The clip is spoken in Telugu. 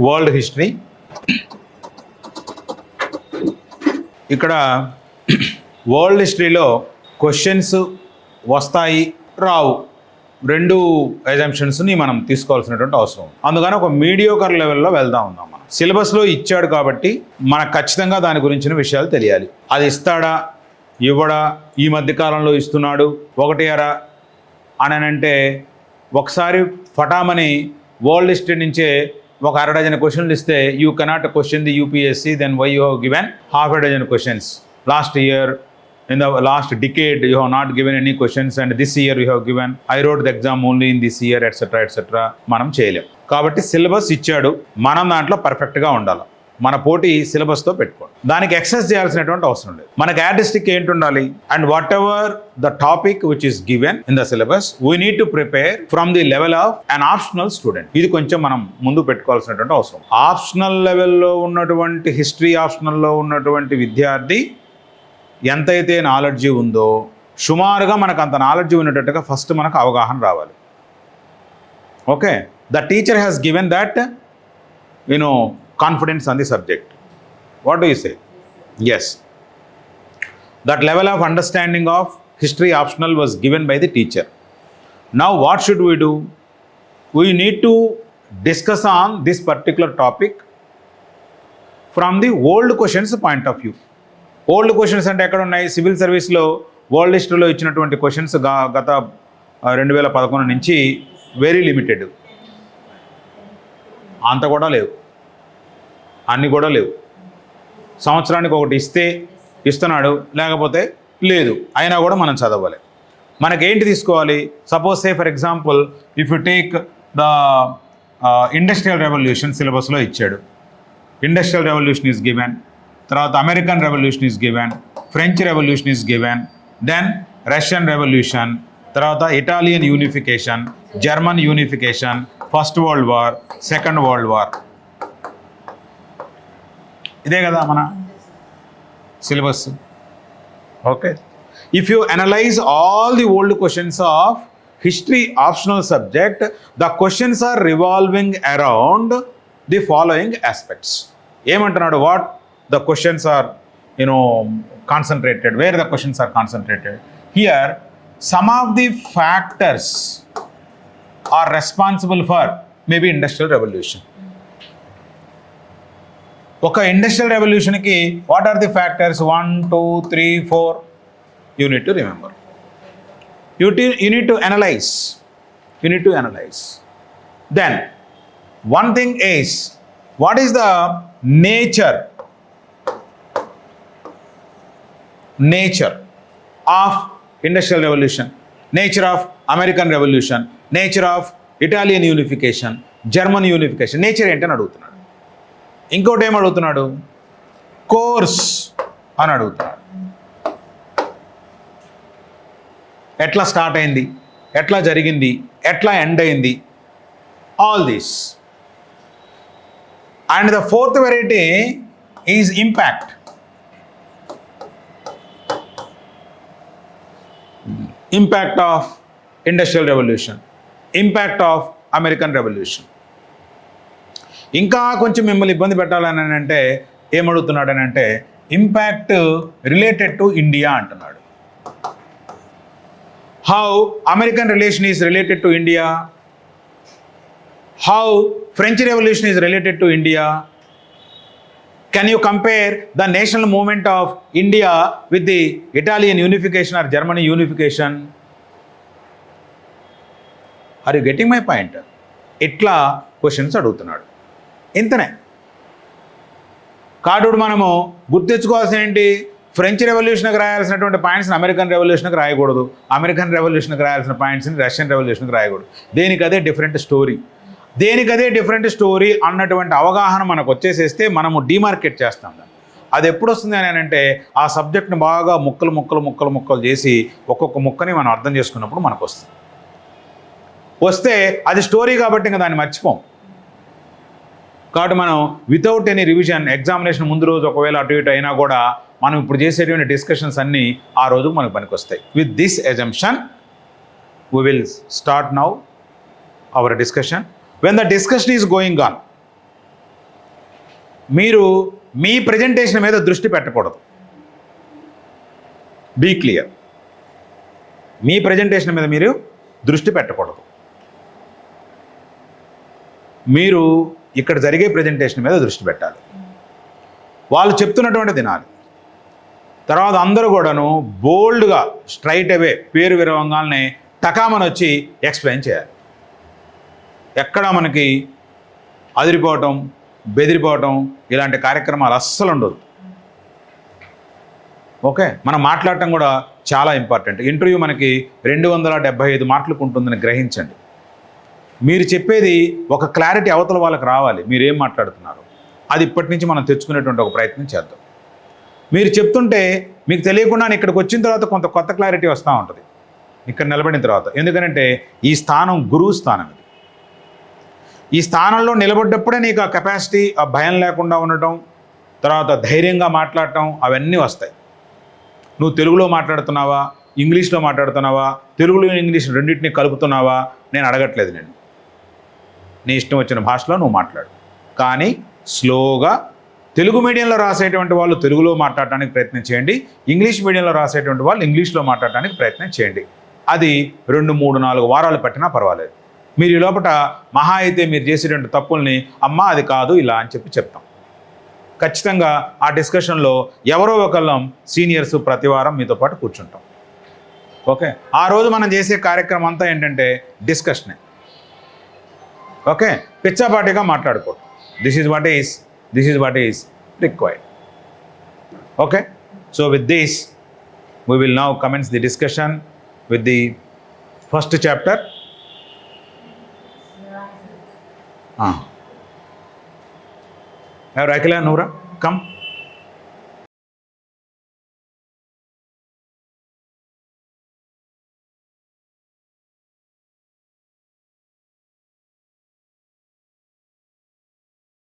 World history. ఇక్కడ వరల్డ్ హిస్టరీలో క్వశ్చన్స్ వస్తాయి రావు రెండు ఎజంప్షన్స్ని మనం తీసుకోవాల్సినటువంటి అవసరం. అందుకని ఒక మీడియోకర్ లెవెల్లో వెళ్దాం ఉందాం. మనం సిలబస్లో ఇచ్చాడు కాబట్టి మనకు ఖచ్చితంగా దాని గురించిన విషయాలు తెలియాలి. అది ఇస్తాడా ఇవ్వడా, ఈ మధ్యకాలంలో ఇస్తున్నాడు ఒకటి అరా అని అంటే ఒకసారి ఫటామని వరల్డ్ హిస్టరీ నుంచే ఒక అర డజన్ క్వశ్చన్లు ఇస్తే you cannot question the UPSC, then why you have given half a dozen questions. Last year, in the last decade, you have not given any questions, and this year you have given, I wrote the exam only in this year, etc. మనం చేయలేం. కాబట్టి సిలబస్ ఇచ్చాడు, మనం దాంట్లో పర్ఫెక్ట్గా ఉండాలి. మన పోటీ సిలబస్తో పెట్టుకోండి. దానికి ఎక్సెస్ చేయాల్సినటువంటి అవసరం లేదు. మనకి యాడిస్టిక్ ఏంటి ఉండాలి, and what ever the topic which is given in the syllabus we need to prepare from the level of an optional student. ఇది కొంచెం మనం ముందు పెట్టుకోవాల్సినటువంటి అవసరం. ఆప్షనల్ లెవెల్లో ఉన్నటువంటి హిస్టరీ ఆప్షనల్లో ఉన్నటువంటి విద్యార్థి ఎంతైతే నాలెడ్జీ ఉందో సుమారుగా మనకు అంత నాలెడ్జీ ఉండేటట్టుగా ఫస్ట్ మనకు అవగాహన రావాలి. Okay, the teacher has given that confidence on the subject. What do you say? Yes, that level of understanding of history optional was given by the teacher. Now what should we do? We need to discuss on this particular topic from the old questions point of view. Old questions అంటే ఎక్కడ ఉన్నాయి? సివిల్ సర్వీస్లో వరల్డ్ హిస్టరీలో ఇచ్చినటువంటి క్వశ్చన్స్ గత 2011 నుంచి వెరీ లిమిటెడ్. అంత కూడా లేవు, అన్నీ కూడా లేవు. సంవత్సరానికి ఒకటి ఇస్తున్నాడు, లేకపోతే లేదు. అయినా కూడా మనం చదవాలి. మనకేంటి తీసుకోవాలి? Suppose say for example if you take the industrial revolution సిలబస్లో ఇచ్చాడు. ఇండస్ట్రియల్ రెవల్యూషన్ ఈజ్ గివెన్, తర్వాత American revolution is given, French revolution is given, then Russian revolution, తర్వాత Italian unification, German unification, first world war, second world war. ఇదే కదా మన syllabus. Okay, if you analyse all the old questions of history optional subject, the questions are revolving around the following aspects. ఏమంటున్నాడు? What the questions are concentrated, where the questions are concentrated. Here some of the factors are responsible for maybe industrial revolution. Okay, industrial revolution ki what are the factors? 1 2 3 4 you need to remember. You need to analyze. Then one thing is, what is the nature of industrial revolution, nature of American revolution, nature of Italian unification, German unification. Nature ఏంటని అడుగుతున్నాడు. ఇంకోటి ఏం అడుగుతున్నాడు? కోర్స్ అని అడుగుతున్నాడు. ఎట్లా స్టార్ట్ అయింది, ఎట్లా జరిగింది, ఎట్లా ఎండ్ అయింది, all this. And the fourth variety is impact. Impact of industrial revolution, impact of American revolution. ఇంకా కొంచెం మిమ్మల్ని ఇబ్బంది పెట్టాలని అంటే ఏమడుగుతున్నాడని అంటే ఇంపాక్ట్ రిలేటెడ్ టు ఇండియా అంటున్నాడు. How American relation is related to India, how French revolution is related to India. Can you compare the national movement of India with the Italian unification or German unification? Are you getting my point? ఇట్లా క్వశ్చన్స్ అడుగుతున్నాడు. ఇంతనే కాడు మనము గుర్తించుకోవాల్సిన ఏంటి? ఫ్రెంచ్ రెవల్యూషన్కి రాయాల్సినటువంటి పాయింట్స్ని అమెరికన్ రెవల్యూషన్కి రాయకూడదు, అమెరికన్ రెవల్యూషన్కి రాయాల్సిన పాయింట్స్ని రష్యన్ రెవల్యూషన్కి రాయకూడదు. దేనికదే డిఫరెంట్ స్టోరీ. దేనికదే డిఫరెంట్ స్టోరీ అన్నటువంటి అవగాహన మనకు వచ్చేసేస్తే మనము డిమార్కెట్ చేస్తాం. అది ఎప్పుడు వస్తుంది అని అంటే ఆ సబ్జెక్ట్ని బాగా ముక్కలు చేసి ఒక్కొక్క ముక్కని మనం అర్థం చేసుకున్నప్పుడు మనకు వస్తుంది. వస్తే అది స్టోరీ కాబట్టి ఇంకా దాన్ని మర్చిపోం. కాబట్టి మనం వితౌట్ ఎనీ రివిజన్ ఎగ్జామినేషన్ ముందు రోజు ఒకవేళ అటు ఇటు అయినా కూడా మనం ఇప్పుడు చేసేటువంటి డిస్కషన్స్ అన్నీ ఆ రోజుకు మనకు పనికొస్తాయి. With this assumption we will start now our discussion. When the discussion is going on, మీరు మీ ప్రజెంటేషన్ మీద దృష్టి పెట్టకూడదు. Be clear. మీ ప్రజెంటేషన్ మీద మీరు దృష్టి పెట్టకూడదు. మీరు ఇక్కడ జరిగే ప్రజెంటేషన్ మీద దృష్టి పెట్టాలి. వాళ్ళు చెప్తున్నటువంటి తినాలి. తర్వాత అందరూ కూడాను బోల్డ్గా స్ట్రైట్ అవే పేరు విరవంగానే టకామని వచ్చి ఎక్స్ప్లెయిన్ చేయాలి. ఎక్కడ మనకి అదిరిపోవటం, బెదిరిపోవటం ఇలాంటి కార్యక్రమాలు అస్సలు ఉండదు. ఓకే, మనం మాట్లాడటం కూడా చాలా ఇంపార్టెంట్. ఇంటర్వ్యూ మనకి 275 మార్కులకు ఉంటుందని గ్రహించండి. మీరు చెప్పేది ఒక క్లారిటీ అవతల వాళ్ళకి రావాలి. మీరు ఏం మాట్లాడుతున్నారు అది ఇప్పటి నుంచి మనం తెచ్చుకునేటువంటి ఒక ప్రయత్నం చేద్దాం. మీరు చెప్తుంటే మీకు తెలియకుండా ఇక్కడికి వచ్చిన తర్వాత కొంత కొత్త క్లారిటీ వస్తూ ఉంటుంది ఇక్కడ నిలబడిన తర్వాత. ఎందుకంటే ఈ స్థానం గురువు స్థానం. ఇది ఈ స్థానంలో నిలబడ్డప్పుడే నీకు ఆ కెపాసిటీ, ఆ భయం లేకుండా ఉండటం, తర్వాత ధైర్యంగా మాట్లాడటం అవన్నీ వస్తాయి. నువ్వు తెలుగులో మాట్లాడుతున్నావా, ఇంగ్లీష్లో మాట్లాడుతున్నావా, తెలుగులో ఇంగ్లీష్ రెండింటిని కలుపుతున్నావా నేను అడగట్లేదు. నేను నీ ఇష్టం వచ్చిన భాషలో నువ్వు మాట్లాడు. కానీ స్లోగా తెలుగు మీడియంలో రాసేటువంటి వాళ్ళు తెలుగులో మాట్లాడటానికి ప్రయత్నం చేయండి. ఇంగ్లీష్ మీడియంలో రాసేటువంటి వాళ్ళు ఇంగ్లీష్లో మాట్లాడటానికి ప్రయత్నం చేయండి. అది 2, 3, 4 వారాలు పట్టినా పర్వాలేదు. మీరు ఈ లోపల మహా అయితే మీరు చేసేటువంటి తప్పుల్ని అమ్మా అది కాదు ఇలా అని చెప్తాం. ఖచ్చితంగా ఆ డిస్కషన్లో ఎవరో ఒకళ్ళం సీనియర్స్ ప్రతి వారం మీతో పాటు కూర్చుంటాం. ఓకే, ఆ రోజు మనం చేసే కార్యక్రమం అంతా ఏంటంటే డిస్కషనే. ఓకే, పిచ్చాపాటిగా మాట్లాడుకోవడం. This is what is required. Okay, so with this we will now commence the discussion with the first chapter. Akila, Noora, come.